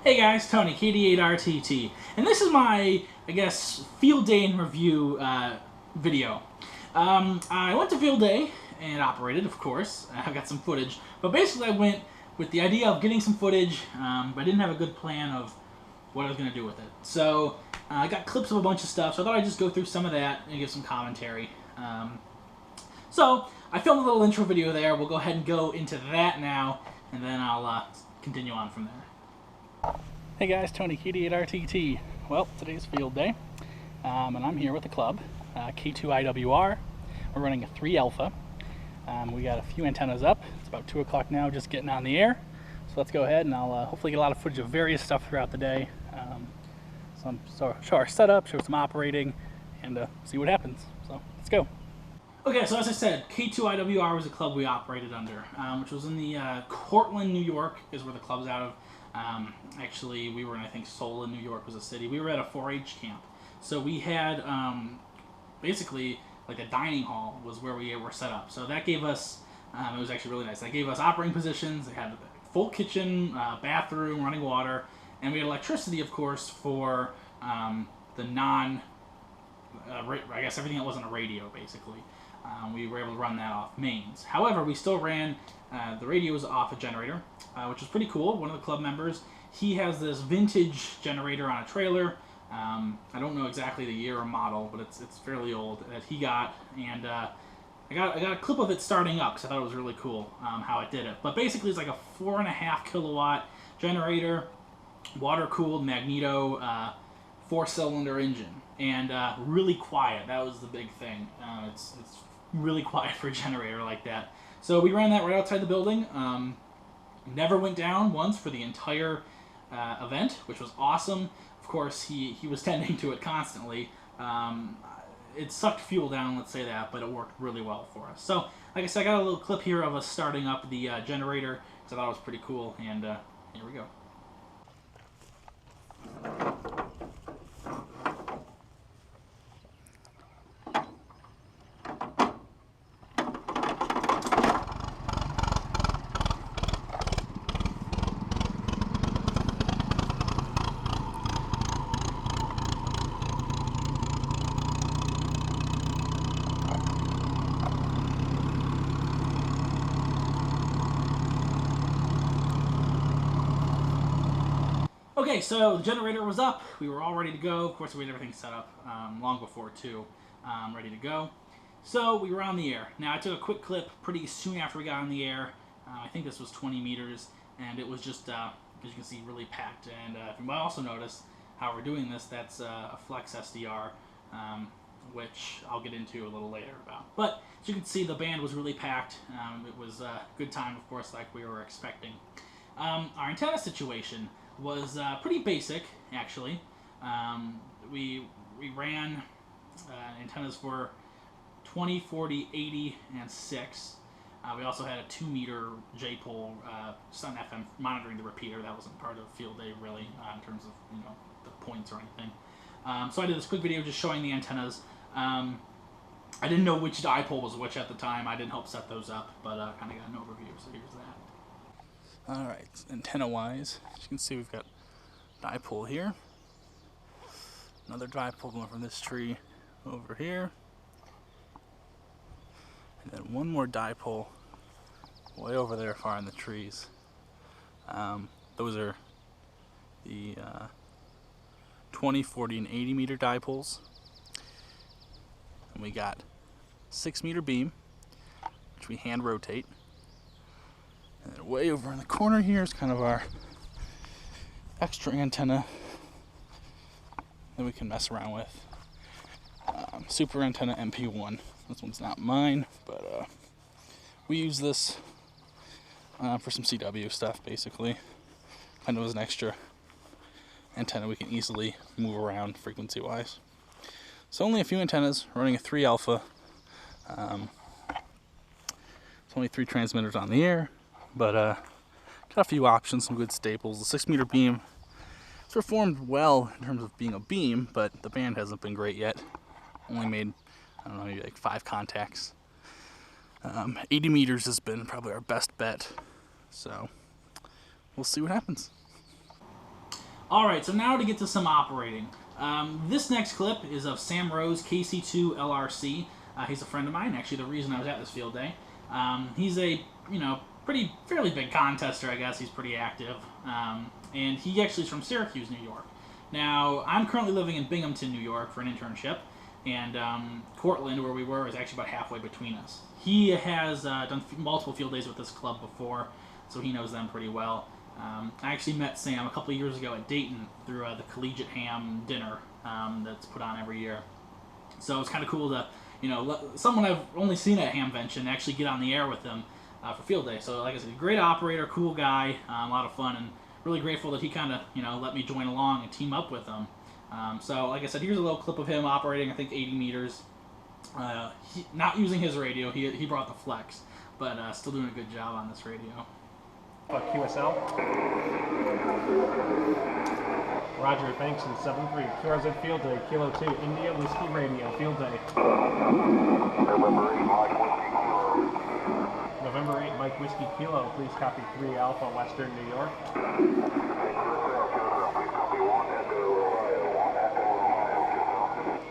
Hey guys, Tony, KD8RTT, and this is my, I guess, field day in review video. I went to field day and operated, of course. I got some footage, but basically I went with the idea of getting some footage, but I didn't have a good plan of what I was going to do with it. So I got clips of a bunch of stuff, so I thought I'd just go through some of that and give some commentary. So I filmed a little intro video there. We'll go ahead and go into that now, and then I'll continue on from there. Hey guys, Tony, KD8RTT. Well, today's field day, and I'm here with the club, K2IWR. We're running a 3 alpha. We got a few antennas up. It's about 2 o'clock now, just getting on the air. So let's go ahead and I'll hopefully get a lot of footage of various stuff throughout the day. So show our setup, show some operating, and see what happens. So let's go. Okay, so as I said, K2IWR was a club we operated under, which was in the Cortland, New York, is where the club's out of. Actually, we were in, I think, Solon, New York was a city. We were at a 4-H camp. So we had, basically, like a dining hall was where we were set up. So that gave us, it was actually really nice. That gave us operating positions. They had a full kitchen, bathroom, running water, and we had electricity, of course, for the I guess everything that wasn't a radio, basically. We were able to run that off mains. However, we still ran the radios off a generator, which was pretty cool. One of the club members, he has this vintage generator on a trailer. I don't know exactly the year or model, but it's fairly old, that he got, and I got a clip of it starting up because I thought it was really cool how it did it. But basically, it's like a 4.5 kilowatt generator, water-cooled magneto, 4-cylinder engine, and really quiet. That was the big thing. It's really quiet for a generator like that. So we ran that right outside the building. Never went down once for the entire event, which was awesome. Of course, he was tending to it constantly. It sucked fuel down, let's say that, but it worked really well for us. So, like I said, I got a little clip here of us starting up the generator, because I thought it was pretty cool, and here we go. Okay, so the generator was up. We were all ready to go. Of course, we had everything set up long before, too, ready to go. So we were on the air. Now, I took a quick clip pretty soon after we got on the air. I think this was 20 meters, and it was just, as you can see, really packed. And if you might also notice how we're doing this, that's a Flex SDR, which I'll get into a little later about. But as you can see, the band was really packed. It was a good time, of course, like we were expecting. Our antenna situation was pretty basic, actually. We ran antennas for 20, 40, 80, and 6. We also had a 2-meter J-pole Sun FM monitoring the repeater. That wasn't part of field day, really, in terms of the points or anything. So I did this quick video just showing the antennas. I didn't know which dipole was which at the time. I didn't help set those up, but kind of got an overview, so here's that. Alright, antenna-wise, as you can see, we've got dipole here. Another dipole going from this tree over here. And then one more dipole way over there far in the trees. Those are the 20, 40, and 80 meter dipoles. And we got 6-meter beam, which we hand rotate. And then way over in the corner here is kind of our extra antenna that we can mess around with. Super antenna MP1. This one's not mine, but we use this for some CW stuff, basically. Kind of as an extra antenna we can easily move around frequency-wise. So only a few antennas, running a 3 alpha. It's only 3 transmitters on the air. But got a few options, some good staples. The 6-meter beam, it's performed well in terms of being a beam, but the band hasn't been great yet. Only made, I don't know, maybe like 5 contacts. 80 meters has been probably our best bet. So we'll see what happens. Alright, so now to get to some operating. This next clip is of Sam Rose, KC2 LRC. He's a friend of mine, actually the reason I was at this field day. He's a, fairly big contester, I guess. He's pretty active. And he actually is from Syracuse, New York. Now, I'm currently living in Binghamton, New York for an internship. And Cortland, where we were, is actually about halfway between us. He has done multiple field days with this club before, so he knows them pretty well. I actually met Sam a couple of years ago at Dayton through the Collegiate Ham dinner that's put on every year. So it's kind of cool to, someone I've only seen at Hamvention actually get on the air with them for field day. So like I said, great operator, cool guy, a lot of fun, and really grateful that he kind of, let me join along and team up with him. So like I said, here's a little clip of him operating, I think 80 meters. Not using his radio, he brought the Flex, but still doing a good job on this radio. QSL. Roger, thanks, in 7-3. QRZ Field Day, Kilo 2, India Whiskey Radio, Field Day. November 8, Mike Whiskey Kilo, please copy 3 Alpha, Western New York.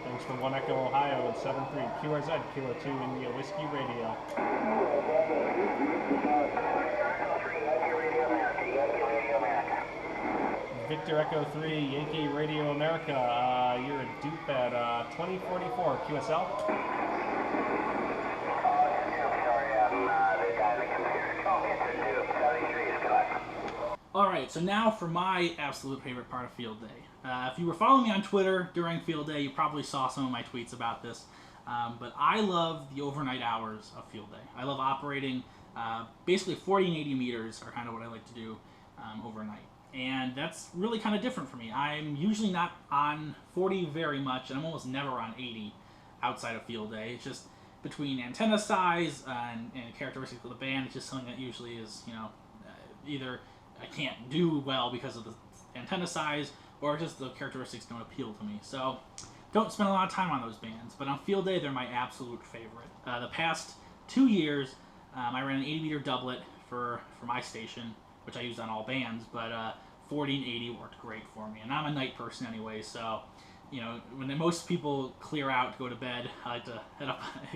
Thanks from 1 Echo, Ohio, in 7-3. QRZ, Kilo 2, India Whiskey Radio. Victor Echo 3, Yankee Radio America, you're a dupe at 2044, QSL. Alright, so now for my absolute favorite part of field day. If you were following me on Twitter during field day, you probably saw some of my tweets about this. But I love the overnight hours of field day. I love operating basically 40 and 80 meters are kind of what I like to do overnight. And that's really kind of different for me. I'm usually not on 40 very much, and I'm almost never on 80 outside of field day. It's just between antenna size and characteristics of the band, it's just something that usually is, either I can't do well because of the antenna size, or just the characteristics don't appeal to me. So don't spend a lot of time on those bands, but on field day, they're my absolute favorite. The past 2 years, I ran an 80 meter doublet for my station, which I used on all bands, but 40 and 80 worked great for me. And I'm a night person anyway, so, when most people clear out to go to bed, I like to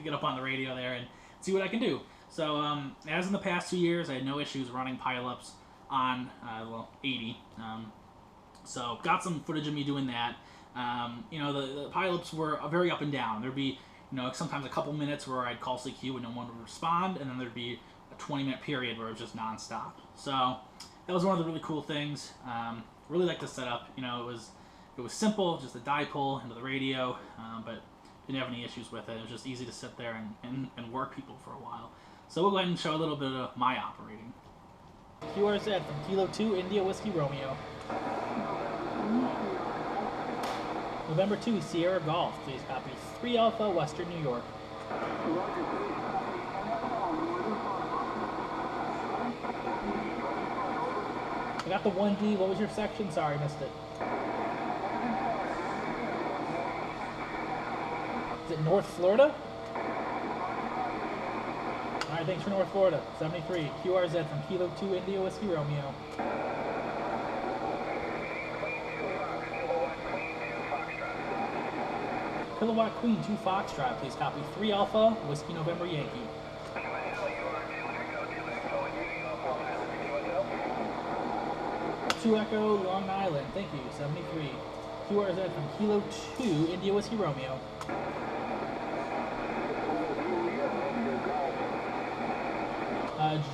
get up on the radio there and see what I can do. So, as in the past 2 years, I had no issues running pileups on, 80. So, got some footage of me doing that. The pileups were very up and down. There'd be, sometimes a couple minutes where I'd call CQ and no one would respond, and then there'd be a 20-minute period where it was just nonstop. So that was one of the really cool things. Really liked the setup. It was simple, just a dipole into the radio, but didn't have any issues with it. It was just easy to sit there and work people for a while. So we'll go ahead and show a little bit of my operating. QRZ from Kilo 2, India Whiskey Romeo. November 2, Sierra Golf, please copy 3 Alpha, Western New York. I got the 1D. What was your section? Sorry, missed it. Is it North Florida? Alright, thanks for North Florida. 73. QRZ from Kilo 2, India Whiskey Romeo. Kilowatt Queen 2 Foxtrot, please copy 3 Alpha, Whiskey November Yankee. 2 Echo, Long Island, thank you, 73. QRZ from Kilo 2, India Whiskey Romeo.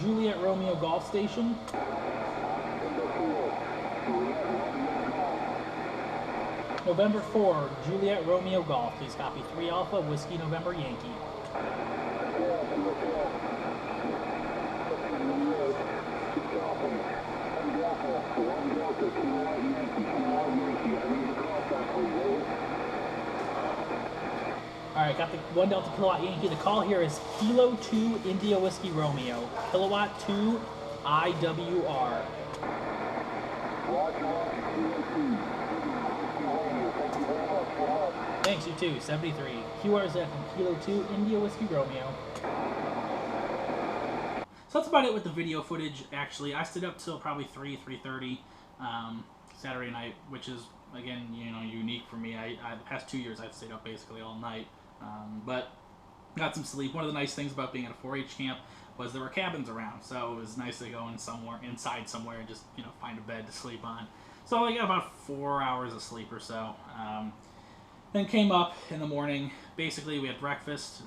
Juliet Romeo Golf Station. November 4, Juliet Romeo Golf, please copy 3 Alpha, Whiskey November Yankee. Alright, got the 1 Delta Kilowatt Yankee. The call here is Kilo 2 India Whiskey Romeo. Kilowatt 2 IWR. Thanks, you too. 73. QRZ from Kilo 2 India Whiskey Romeo. So that's about it with the video footage, actually. I stayed up till probably 3:30. Saturday night, which is, again, unique for me. The past 2 years I've stayed up basically all night, but got some sleep. One of the nice things about being at a 4-H camp was there were cabins around, so it was nice to go inside somewhere and just find a bed to sleep on. So I got about 4 hours of sleep or so. Then came up in the morning. Basically, we had breakfast,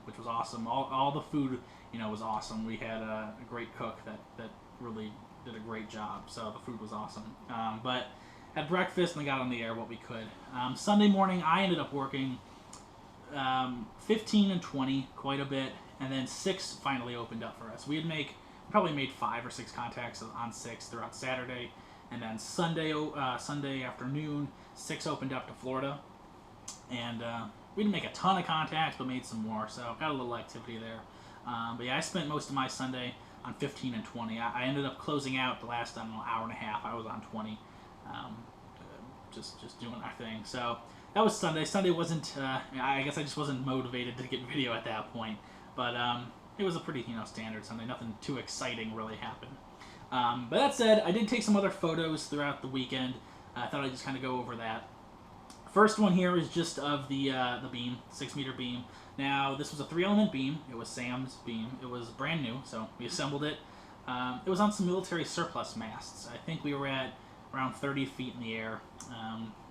which was awesome. All the food, was awesome. We had a great cook that really did a great job. So the food was awesome. But had breakfast and got on the air what we could. Sunday morning, I ended up working 15 and 20, quite a bit, and then 6 finally opened up for us. We had probably made 5 or 6 contacts on 6 throughout Saturday, and then Sunday afternoon, 6 opened up to Florida. And we didn't make a ton of contacts, but made some more, so got a little activity there. But yeah, I spent most of my Sunday on 15 and 20. I ended up closing out the last, hour and a half. I was on 20, just doing our thing. So that was Sunday. Sunday wasn't, I guess I just wasn't motivated to get video at that point. But it was a pretty, standard Sunday. Nothing too exciting really happened. But that said, I did take some other photos throughout the weekend. I thought I'd just kind of go over that. First one here is just of the beam, 6-meter beam. Now, this was a 3-element beam. It was Sam's beam. It was brand new, so we assembled it. It was on some military surplus masts. I think we were at around 30 feet in the air.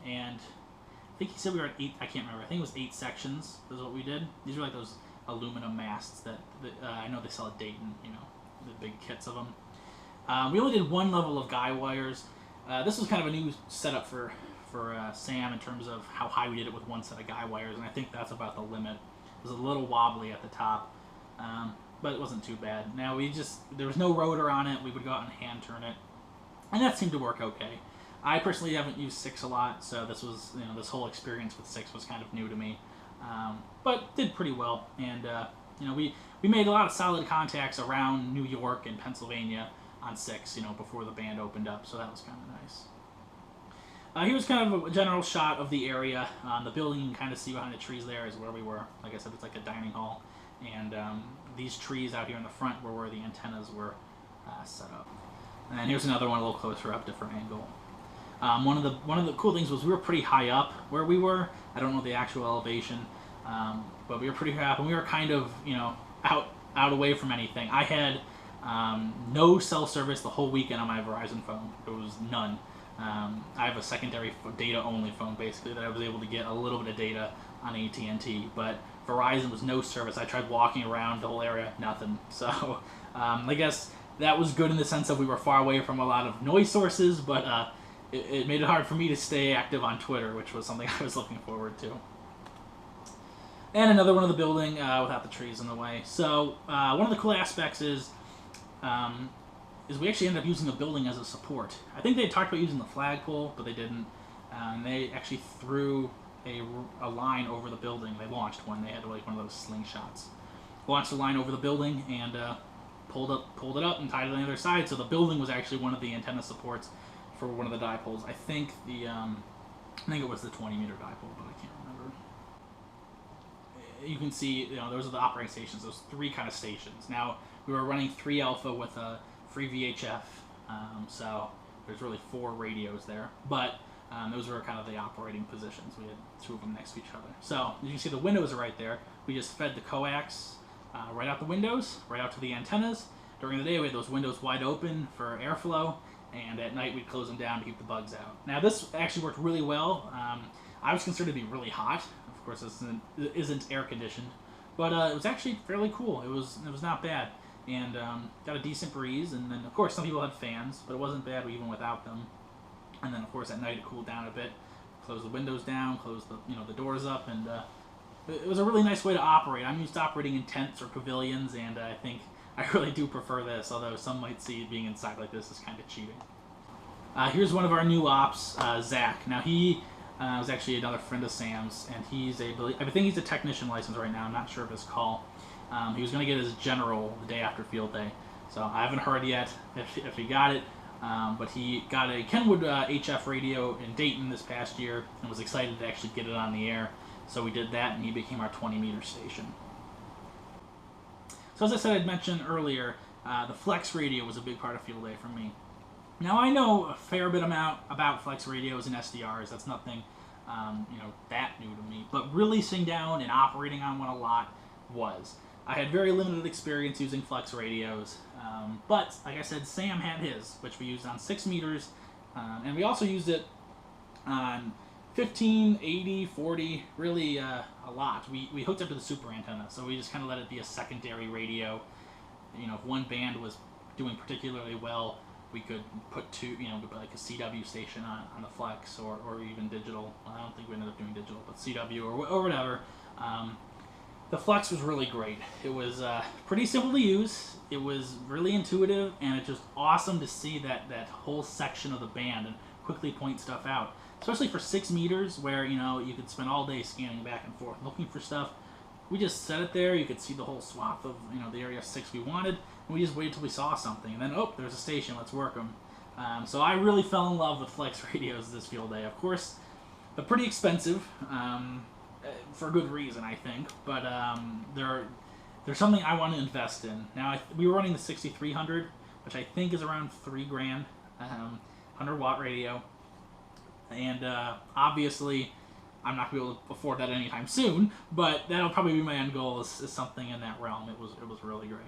And I think he said we were at 8, I can't remember. I think it was 8 sections is what we did. These are like those aluminum masts that I know they sell at Dayton, the big kits of them. We only did 1 level of guy wires. This was kind of a new setup for Sam in terms of how high we did it with 1 set of guy wires, and I think that's about the limit. It was a little wobbly at the top, but it wasn't too bad. Now there was no rotor on it. We would go out and hand turn it, and that seemed to work okay. I personally haven't used 6 a lot, so this was this whole experience with 6 was kind of new to me, but did pretty well. And we made a lot of solid contacts around New York and Pennsylvania on 6, before the band opened up, so that was kind of nice. Here's kind of a general shot of the area. The building you can kind of see behind the trees there is where we were. Like I said, it's like a dining hall. And these trees out here in the front were where the antennas were set up. And here's another one a little closer up, different angle. One of the cool things was we were pretty high up where we were. I don't know the actual elevation, but we were pretty high up, and we were kind of out away from anything. I had no cell service the whole weekend on my Verizon phone. There was none. I have a secondary data-only phone, basically, that I was able to get a little bit of data on AT&T, but Verizon was no service. I tried walking around the whole area, nothing. So I guess that was good in the sense that we were far away from a lot of noise sources, but it made it hard for me to stay active on Twitter, which was something I was looking forward to. And another one of the building without the trees in the way. So one of the cool aspects is we actually ended up using the building as a support. I think they had talked about using the flagpole, but they didn't. They actually threw a line over the building. They launched one. They had like one of those slingshots. Launched the line over the building and pulled it up and tied it on the other side. So the building was actually one of the antenna supports for one of the dipoles. I think it was the 20-meter dipole, but I can't remember. You can see, those are the operating stations. Those 3 kind of stations. Now we were running 3 alpha with a free VHF, so there's really 4 radios there, but those were kind of the operating positions. We had 2 of them next to each other. So you can see the windows are right there. We just fed the coax right out the windows, right out to the antennas. During the day we had those windows wide open for airflow, and at night we'd close them down to keep the bugs out. Now this actually worked really well. I was considered to be really hot. Of course this isn't air conditioned, but it was actually fairly cool. It was not bad. And got a decent breeze, and then of course some people had fans, but it wasn't bad even without them. And then of course at night it cooled down a bit, close the windows down, close the doors up, and it was a really nice way to operate. I'm used to operating in tents or pavilions, and I think I really do prefer this, although some might see being inside like this is kind of cheating. Here's one of our new ops, Zach. Now he was actually another friend of Sam's, and I think he's a technician license right now. I'm not sure of his call. He was going to get his general the day after field day, so I haven't heard yet if he got it, but he got a Kenwood HF radio in Dayton this past year and was excited to actually get it on the air, so we did that and he became our 20-meter station. So as I said, I'd mentioned earlier, the flex radio was a big part of field day for me. Now I know a fair bit about flex radios and SDRs. That's nothing, that new to me. But really sitting down and operating on one a lot was. I had very limited experience using flex radios, but like I said, Sam had his, which we used on 6 meters, and we also used it on 15, 80, 40, really a lot. We hooked up to the super antenna, so we just kind of let it be a secondary radio. If one band was doing particularly well, we could put two, like a CW station on the flex, or even digital. I don't think we ended up doing digital, but CW or whatever. The flex was really great. It was pretty simple to use. It was really intuitive, and it's just awesome to see that whole section of the band and quickly point stuff out. Especially for 6 meters, where you could spend all day scanning back and forth looking for stuff. We just set it there. You could see the whole swath of the area 6 we wanted, and we just waited till we saw something, and then there's a station. Let's work them. So I really fell in love with flex radios this field day. Of course, they're pretty expensive. For good reason, I think, but they're something I want to invest in. Now, we were running the 6300, which I think is around $3 grand, 100-watt radio, and obviously I'm not going to be able to afford that anytime soon, but that'll probably be my end goal, is something in that realm. It was really great.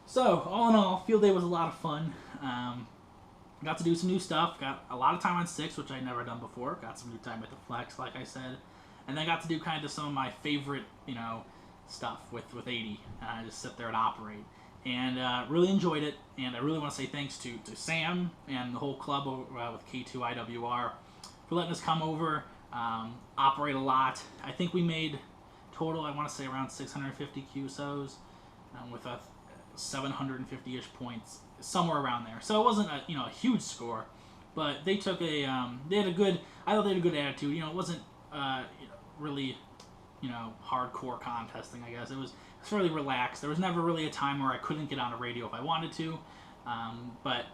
So, all in all, field day was a lot of fun. Got to do some new stuff. Got a lot of time on 6, which I'd never done before. Got some new time with the flex, like I said. And then got to do kind of some of my favorite, stuff with 80. Just sit there and operate. And really enjoyed it. And I really want to say thanks to Sam and the whole club with K2IWR for letting us come over, operate a lot. I think we made total, I want to say, around 650 QSOs with a 750-ish points, somewhere around there. So it wasn't a huge score, but they took I thought they had a good attitude. It wasn't really hardcore contesting, I guess. It was fairly relaxed. There was never really a time where I couldn't get on a radio if I wanted to, but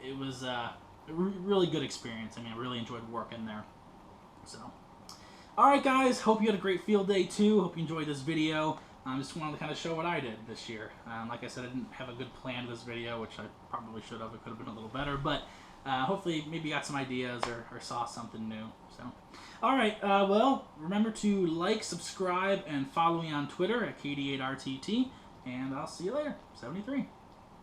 it was a really good experience. I really enjoyed working there. So, alright guys, hope you had a great field day too. Hope you enjoyed this video. Just wanted to kind of show what I did this year. Like I said, I didn't have a good plan to this video, which I probably should have. It could have been a little better, but hopefully maybe got some ideas or saw something new. So, alright, well, remember to like, subscribe, and follow me on Twitter at KD8RTT, and I'll see you later. 73.